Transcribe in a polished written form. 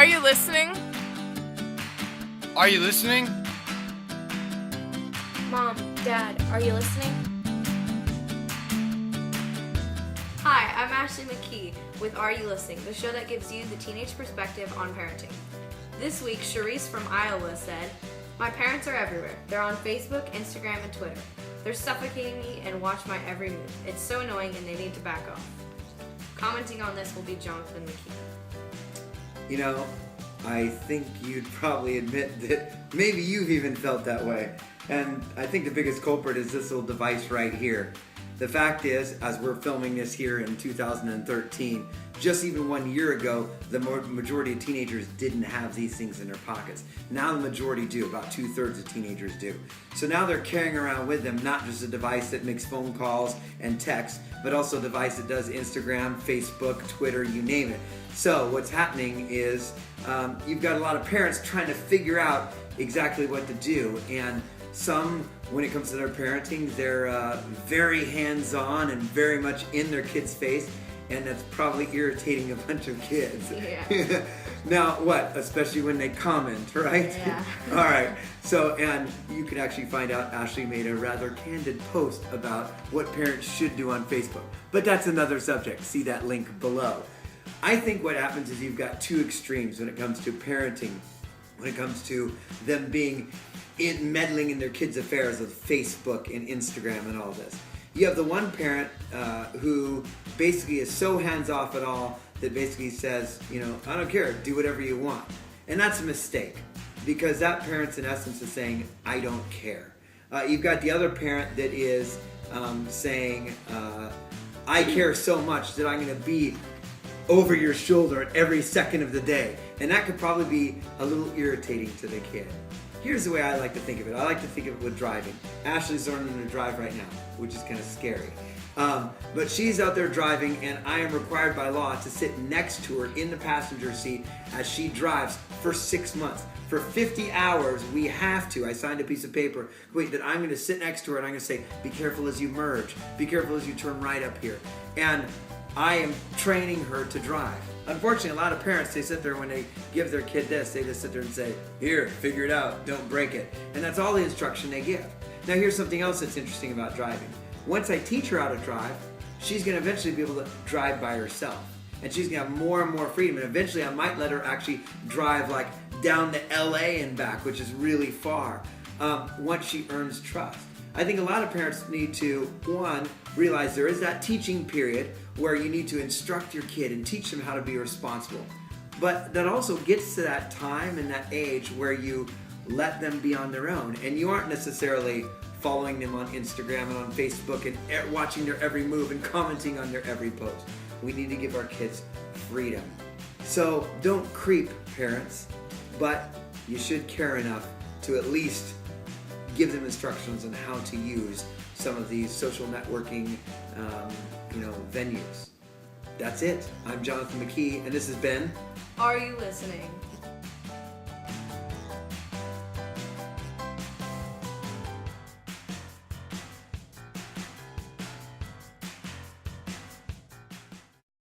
Are you listening? Are you listening? Mom, Dad, are you listening? Hi, I'm Ashley McKee with Are You Listening, the show that gives you the teenage perspective on parenting. This week, Charisse from Iowa said, "My parents are everywhere. They're on Facebook, Instagram, and Twitter. They're suffocating me and watch my every move. It's so annoying and they need to back off." Commenting on this will be Jonathan McKee. You know, I think you'd probably admit that maybe you've even felt that way. And I think the biggest culprit is this little device right here. The fact is, as we're filming this here in 2013, just even 1 year ago, the majority of teenagers didn't have these things in their pockets. Now the majority do, about 2/3 of teenagers do. So now they're carrying around with them not just a device that makes phone calls and text, but also a device that does Instagram, Facebook, Twitter, you name it. So what's happening is you've got a lot of parents trying to figure out exactly what to do, and some, when it comes to their parenting, they're very hands-on and very much in their kids' face, and that's probably irritating a bunch of kids. Yeah. Now, what? Especially when they comment, right? Yeah. All right. So, and you can actually find out Ashley made a rather candid post about what parents should do on Facebook. But that's another subject. See that link below. I think what happens is you've got two extremes when it comes to parenting, when it comes to them being meddling in their kids' affairs with Facebook and Instagram and all this. You have the one parent who basically is so hands-off at all that basically says, you know, I don't care, do whatever you want. And that's a mistake, because that parent's in essence is saying, I don't care. You've got the other parent that is saying, I care so much that I'm going to be over your shoulder at every second of the day. And that could probably be a little irritating to the kid. Here's the way I like to think of it. I like to think of it with driving. Ashley's learning to drive right now, which is kind of scary. But she's out there driving, and I am required by law to sit next to her in the passenger seat as she drives for 6 months. For 50 hours, we have to. I signed a piece of paper that I'm going to sit next to her and I'm going to say, be careful as you merge. Be careful as you turn right up here. And I am training her to drive. Unfortunately, a lot of parents, they sit there when they give their kid this, they just sit there and say, here, figure it out, don't break it. And that's all the instruction they give. Now here's something else that's interesting about driving. Once I teach her how to drive, she's going to eventually be able to drive by herself. And she's going to have more and more freedom. And eventually I might let her actually drive like down to LA and back, which is really far, once she earns trust. I think a lot of parents need to, one, realize there is that teaching period where you need to instruct your kid and teach them how to be responsible. But that also gets to that time and that age where you let them be on their own. And you aren't necessarily following them on Instagram and on Facebook and watching their every move and commenting on their every post. We need to give our kids freedom. So don't creep, parents, but you should care enough to at least give them instructions on how to use some of these social networking venues. That's it. I'm Jonathan McKee, and this has been Are You Listening?